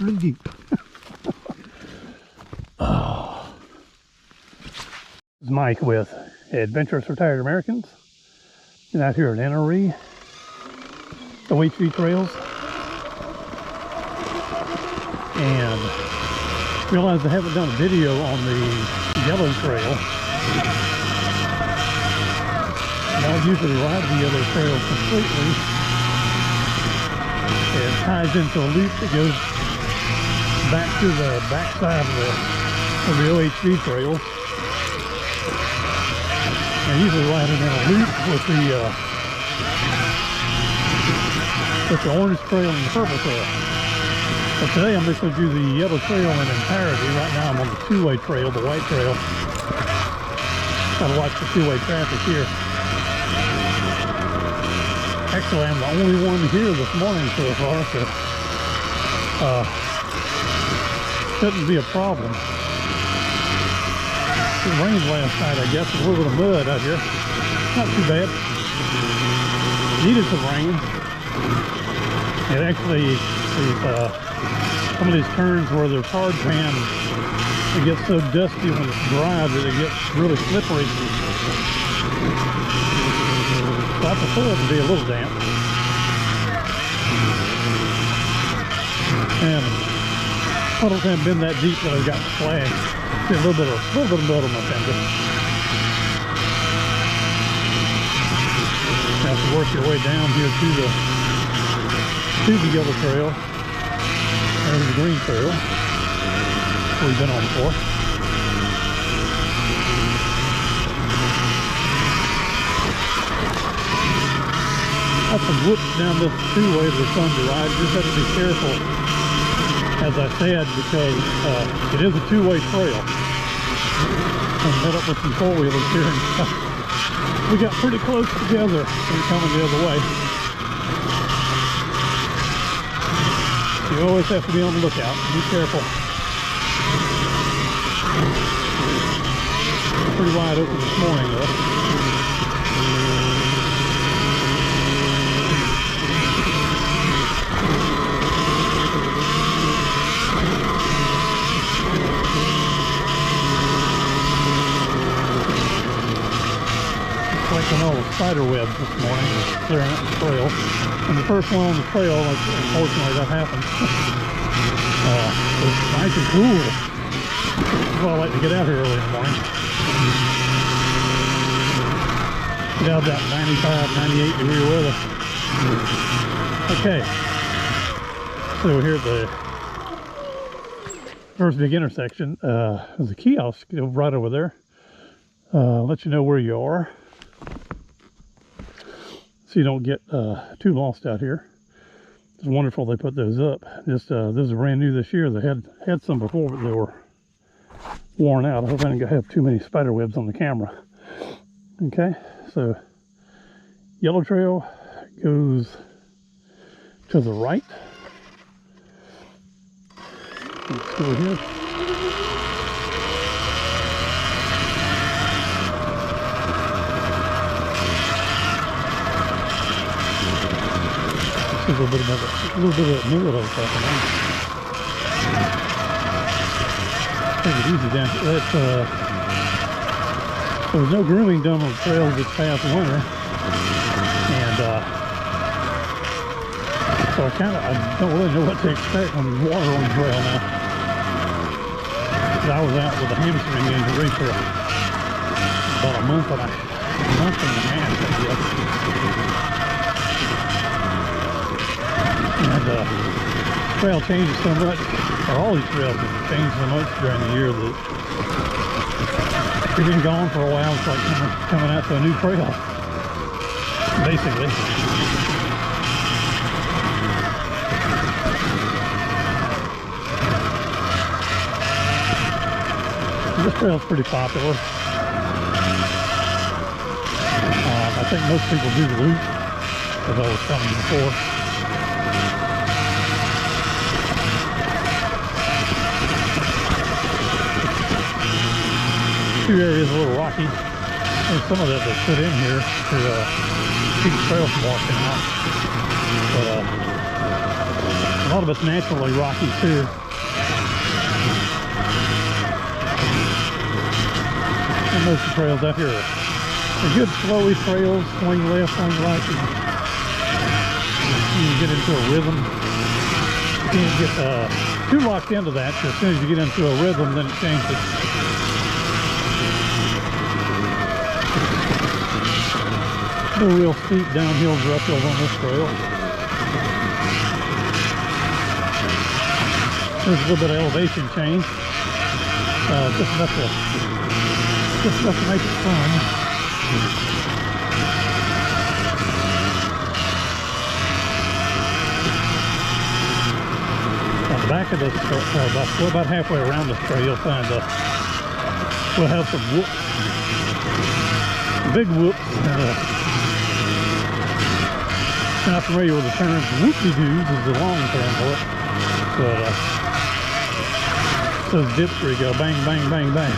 pretty deep. Oh. This is Mike with Adventurous Retired Americans. And out here at Enoree OHV Trails. And realized I haven't done a video on the yellow trail. I don't usually ride the yellow trail completely. It ties into a loop that goes back to the backside of the OHV trail. I usually ride it in a loop with the orange trail and the purple trail. But today I'm just going to do the yellow trail in entirety. Right now I'm on the two-way trail, the white trail. Gotta watch the two-way traffic here. Actually, I'm the only one here this morning so far, so shouldn't be a problem. It rained last night, I guess. A little bit of mud out here. Not too bad. Needed some rain. It actually is some of these turns where there's hard pan, it gets so dusty when it's dry that it gets really slippery. So I prefer it to be a little damp. And puddles haven't been that deep that I've got splashed. See a little bit of mud on my fender. You have to work your way down here to the yellow trail. There's the green trail we've been on before. Got some whoops down this two-way to the sun to ride. Just have to be careful, as I said, because it is a two-way trail. I met up with some four-wheelers here and we got pretty close together when coming the other way. You always have to be on the lookout. Be careful. Pretty wide open this morning though. Collecting all the spider webs this morning, clearing up the trail. And the first one on the trail, unfortunately that happened. It's nice and cool. That's why I like to get out here early in the morning. Get out of that 95, 98 degree weather. Okay. So we're here at the first big intersection. There's a kiosk right over there. Let you know where you are, so you don't get too lost out here. It's wonderful they put those up. This is brand new this year. They had some before, but they were worn out. I hope I didn't have too many spider webs on the camera. Okay, so yellow trail goes to the right. Let's go here. A little bit of that new that I was talking about. Take it easy down. There was no grooming done on the trails this past winter, and so I don't really know what to expect when there's water on the trail now. I was out with a hamstring injury for about a month and a half, I guess. And the trail changes so much, or all these trails change so much during the year that you've been gone for a while. It's like coming out to a new trail, basically. This trail's pretty popular. I think most people do the loop, as I was telling you before. Two areas a little rocky. There's some of that they put in here to keep the trail from washing out. But a lot of it's naturally rocky too. And most of the trails out here are good flowy trails, swing left, swing right. You get into a rhythm. You can't get too locked into that, because as soon as you get into a rhythm, then it changes. No real steep downhills or uphills on this trail. There's a little bit of elevation change. Just enough to make it fun. On the back of this, about halfway around this trail, you'll find we'll have some whoops, big whoops, and if you're not familiar with the term, whoopie-doos is the long term for it. But those dips where you go bang, bang, bang, bang.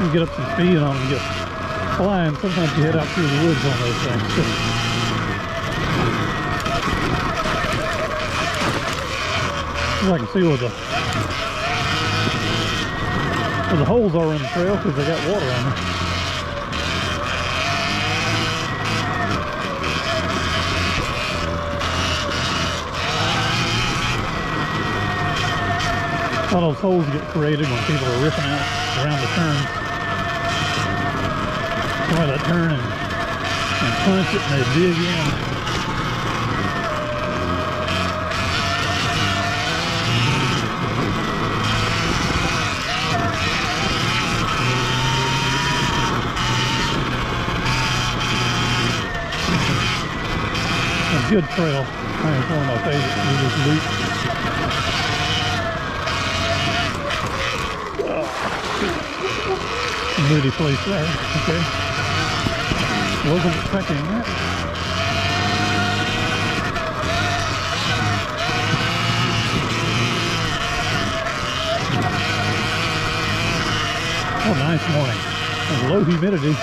You get up some speed on them, you get flying. Sometimes you head out through the woods on those things. As I can see where the holes are in the trail, because they got water on them. A lot of those holes get created when people are ripping out around the turns. Somebody that turn and punch it and they dig in. A good trail. I think it's one of my favorites to do this loop. Moody place there. Okay. Wasn't expecting that. Oh, nice morning. There's low humidity. And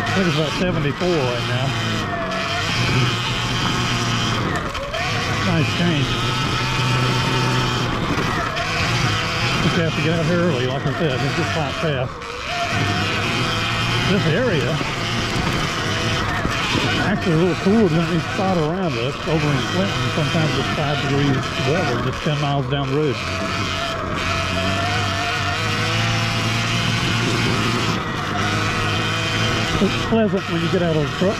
I think it's about 74 right now. Nice change. You have to get out here early, like I said. It's just flat fast. This area actually a little cooler than any spot around us. Over in Clinton, sometimes it's 5 degrees weather, just 10 miles down the road. It's pleasant when you get out of the truck.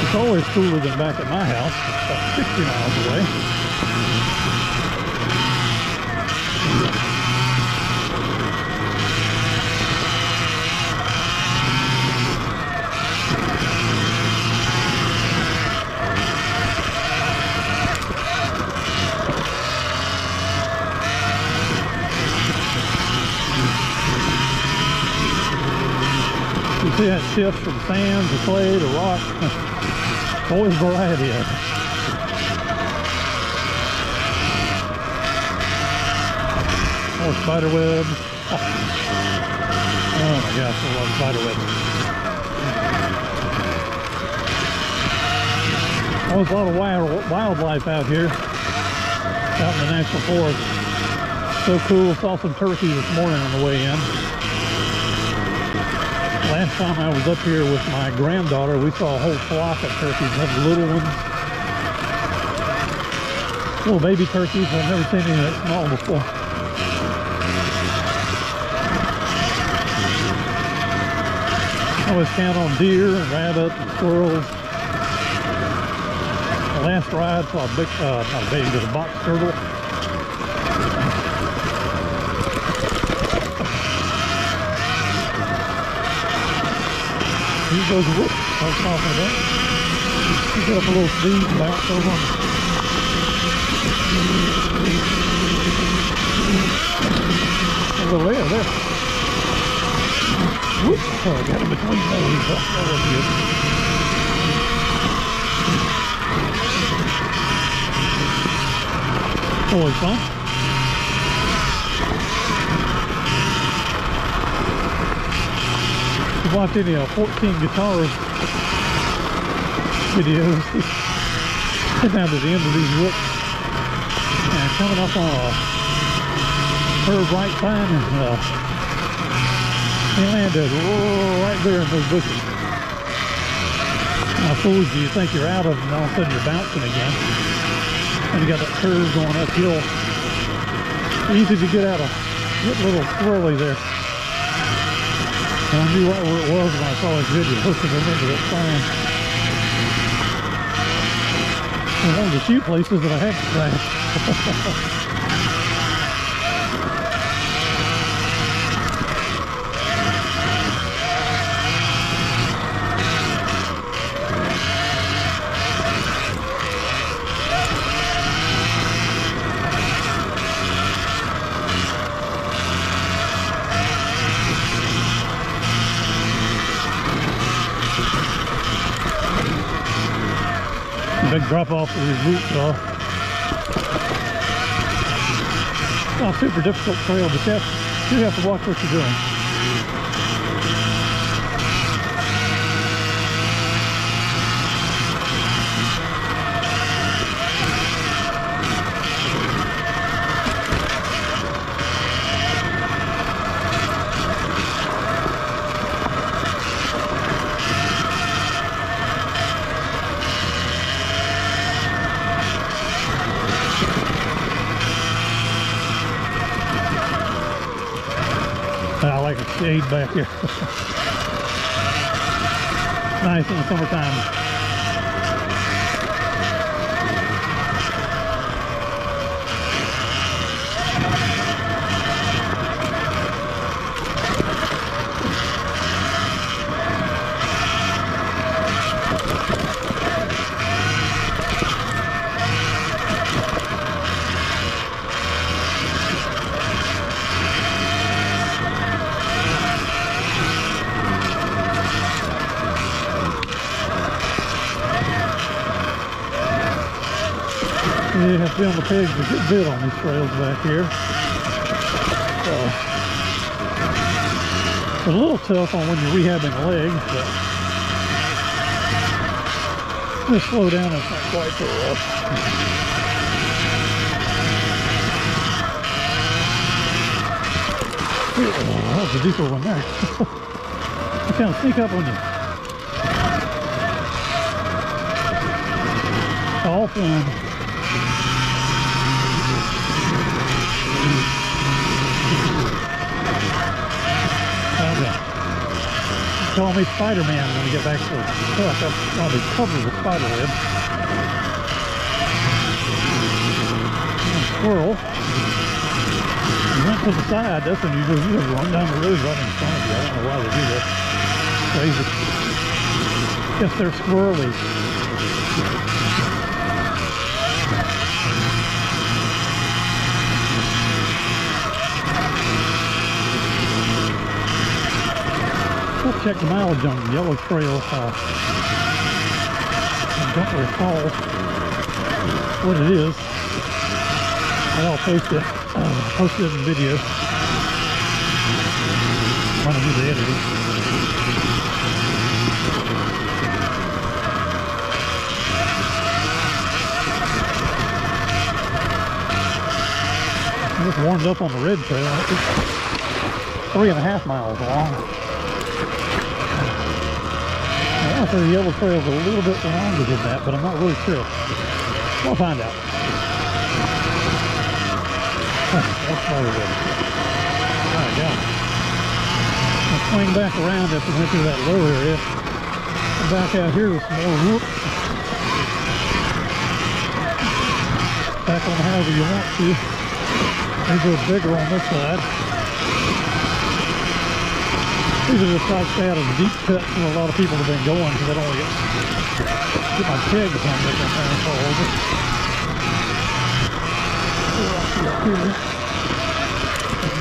It's always cooler than back at my house, about 60 miles away. You see that shift from sand to clay to rock. Always variety of it. More spider webs. Oh my gosh, I love spider webs. Always a lot of wildlife out here, out in the National Forest. So cool. Saw some turkeys this morning on the way in. Last time I was up here with my granddaughter, we saw a whole flock of turkeys. Had little ones, little baby turkeys. I've never seen any that small before. I always count on deer and rabbits and squirrels. The last ride saw a big, not a baby, but a box turtle. Here's those whoops I was talking about. You get up a little speed and bounce over them. Over there. Whoop! Oh, I got in between those. That was good. Always fun. you watch any 14 guitars videos, get down to the end of these whoops and coming up on a curve right side, and he landed right there in those bushes. I fooled you. You think you're out of it, and all of a sudden you're bouncing again. And you got that curve going uphill. Easy to get out of. Get a little swirly there. And I knew right where it was when I saw this video, because I remember that sign. And one of the few places that I had to crash. Big drop off of these roots are not a super difficult trail, but you have to watch what you're doing. I like a shade back here. Nice in the summertime. You have to be on the peg to get bit on these trails back here. It's a little tough on when you're rehabbing a leg, but just slow down, it's not quite so rough. Oh, that was a deeper one there. I kind of sneak up on you. All fun. Call me Spider-Man when we get back to the truck. I'll be covered with spider web. Squirrel. You went to the side. That's unusual. You just run down the road right in front of you. I don't know why they do that. Crazy. Guess they're squirrely. Let's check the mileage on the Yellow Trail. I don't recall what it is. I'll post it in the video when I do the editing. I just warmed up on the Red Trail. It's 3.5 miles long. I think the Yellow Trail is a little bit longer than that, but I'm not really sure. We'll find out. That's probably good. My God. I'll swing back around after we went through that low area. Come back out here with some more whoops. Back on however you want to. Maybe a bigger on this side. These are just like stay out of the deep cuts where a lot of people have been going because I don't want to get my pegs on this and kind of fall over.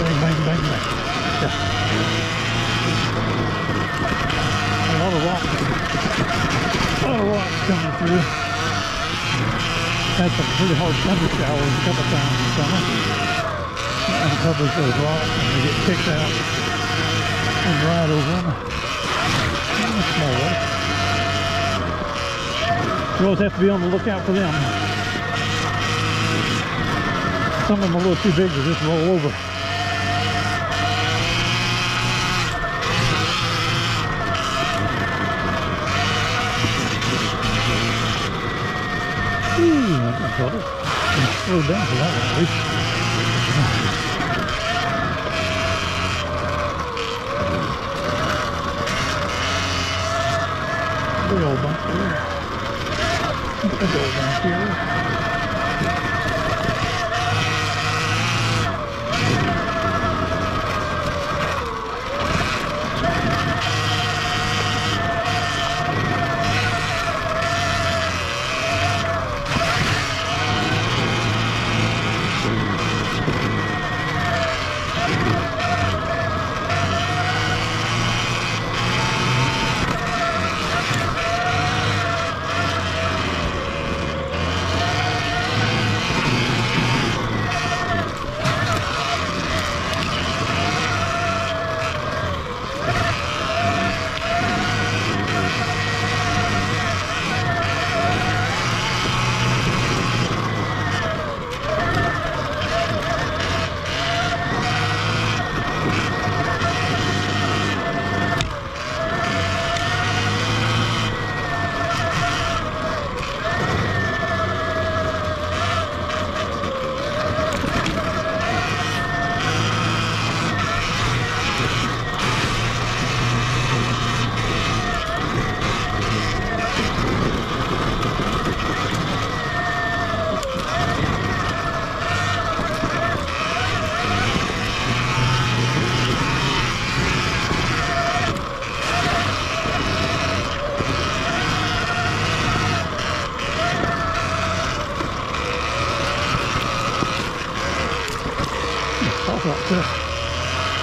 Bang, bang, bang, bang. Yeah. A lot of rocks coming through. Had some pretty hard thunder showers a couple times in summer. And covers those rocks and they get kicked out and ride over them. small ones. You always have to be on the lookout for them. Some of them are a little too big to just roll over. That's no trouble. Slow down for that one at least. Big old bunch there. Big old bunch here.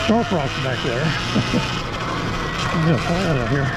Sharp rocks back there. I'm gonna fly out of here.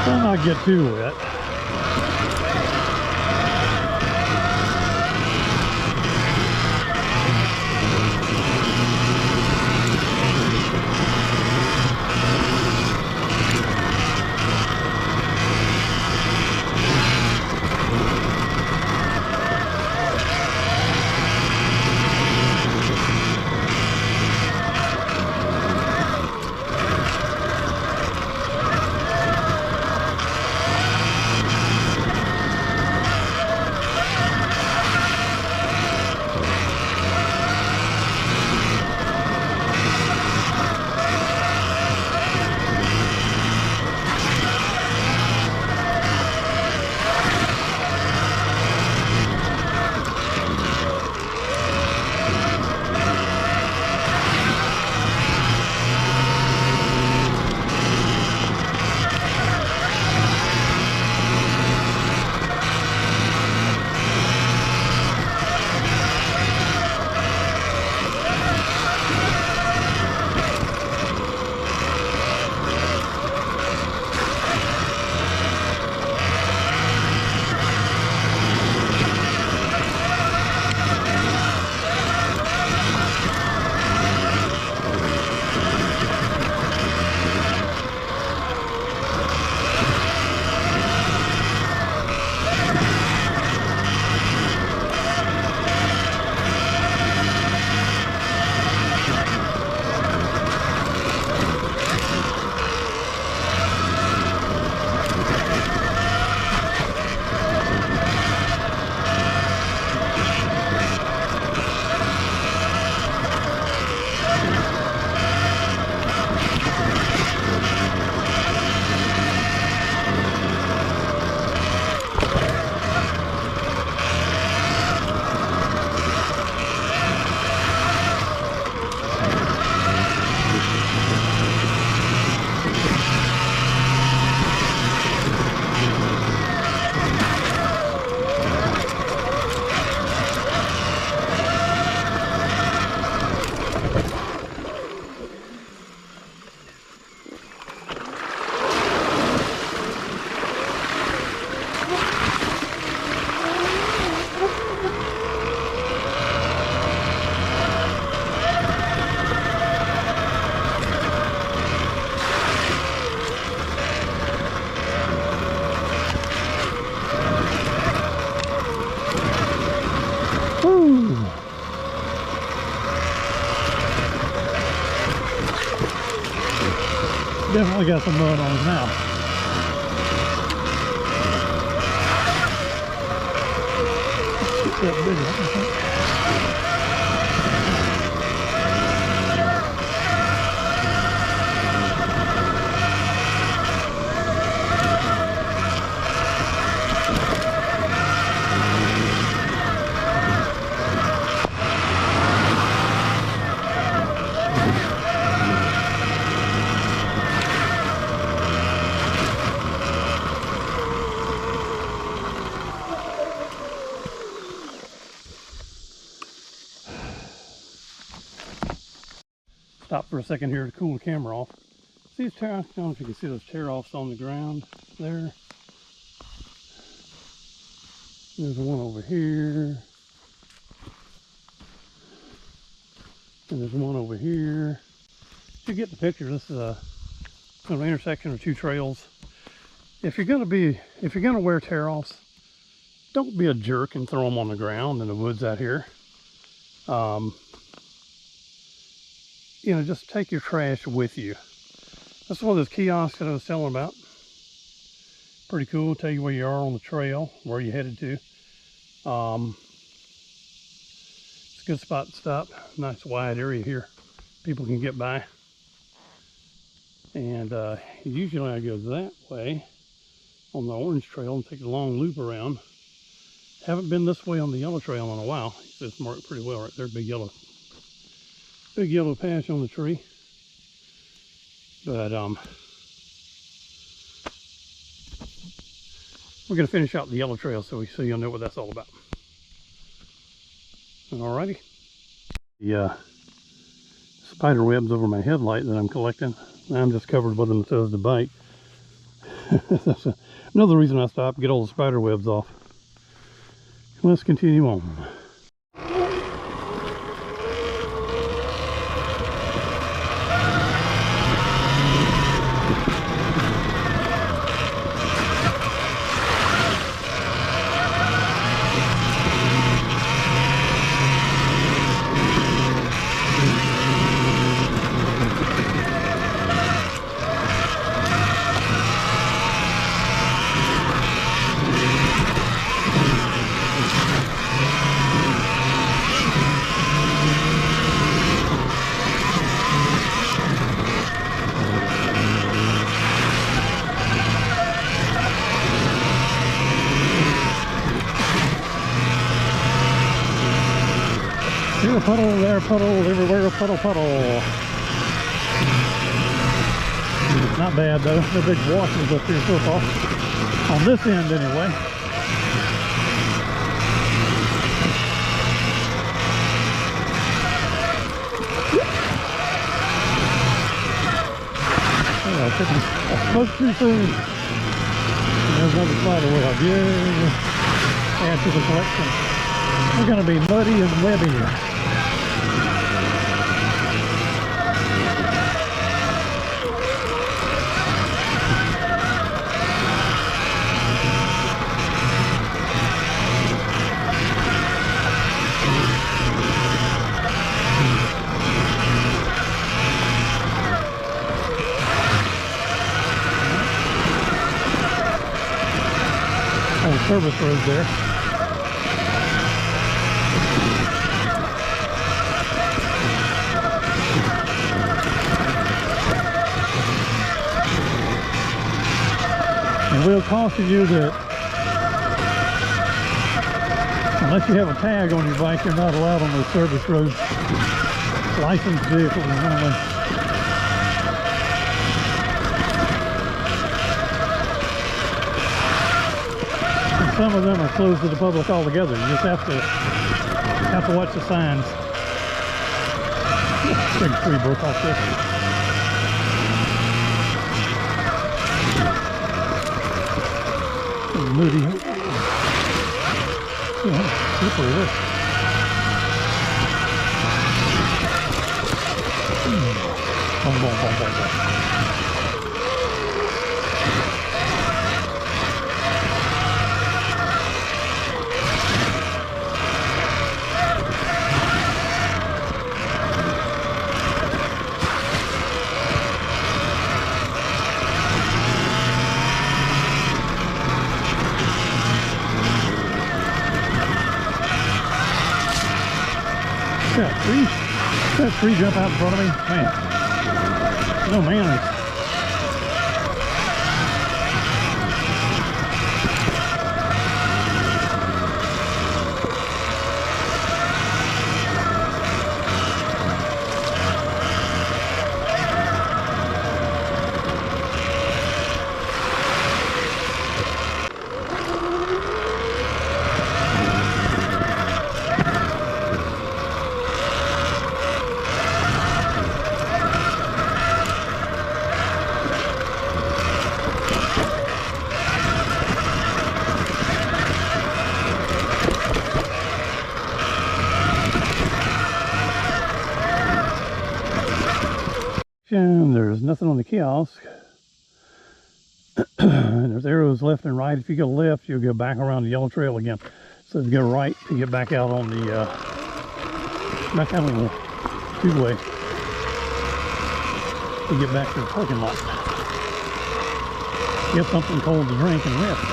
Try not to get too wet. definitely got some mud on it now. That big one, I think. Stop for a second here to cool the camera off. See these tear offs? I don't know if you can see those tear offs on the ground there. There's one over here. And there's one over here. You get the picture. This is an intersection of two trails. If you're gonna wear tear offs, don't be a jerk and throw them on the ground in the woods out here. You know, just take your trash with you. That's one of those kiosks that I was telling about. Pretty cool. Tell you where you are on the trail, where you're headed to. It's a good spot to stop. Nice wide area here. People can get by. And usually I go that way on the orange trail and take a long loop around. Haven't been this way on the yellow trail in a while. It's marked pretty well right there. Big yellow patch on the tree. But we're gonna finish out the yellow trail so you'll know what that's all about. Alrighty. The spider webs over my headlight that I'm collecting. I'm just covered with them so as to bite. That's another reason I stopped, get all the spider webs off. Let's continue on. Here a puddle, there a puddle, everywhere a puddle, puddle. Not bad though, no big washes up here so far. On this end anyway. Oh, I smoked too soon. There's another spider web. Yeah. Add to the collection. We're going to be muddy and webby. Service road there. And we'll caution you that unless you have a tag on your bike, you're not allowed on those service roads. Licensed vehicles only. Some of them are closed to the public altogether. You just have to watch the signs. Big tree broke off this. Moody. Slippery this. Boom, boom, boom, boom, boom. That tree jump out in front of me? Man, no manners. And there's nothing on the kiosk. And there's arrows left and right. If you go left, you'll go back around the yellow trail again. So if you go right to get back out on the two-way to get back to the parking lot. Get something cold to drink and rest.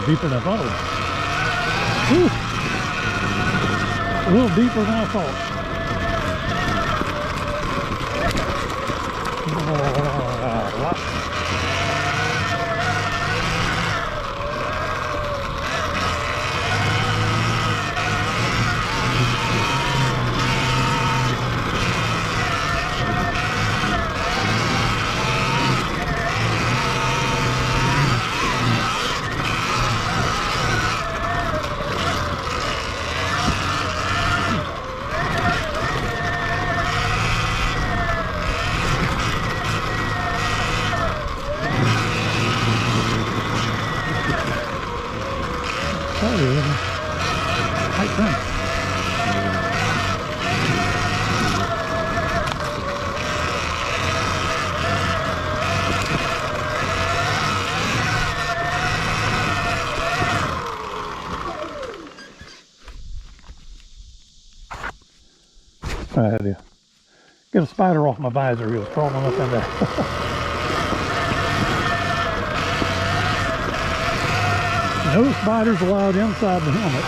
Deeper than I thought it was. A little deeper than I thought. I had to get a spider off my visor. He was crawling up in there. No spiders allowed inside the helmet.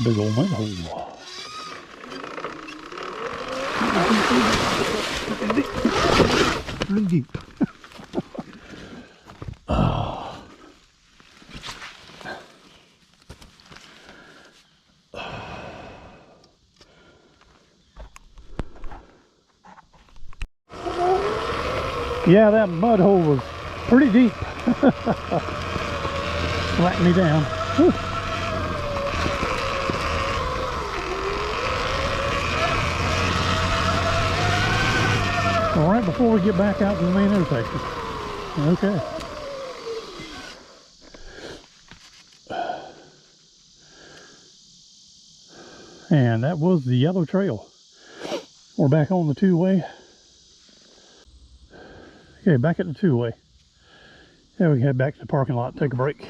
Big old manhole. Really deep. Oh. Yeah, that mud hole was pretty deep. Slapped me down. Whew. All right, before we get back out to the main intersection. Okay. And that was the yellow trail. We're back on the two-way. Okay, back at the two-way. Yeah, we can head back to the parking lot and take a break.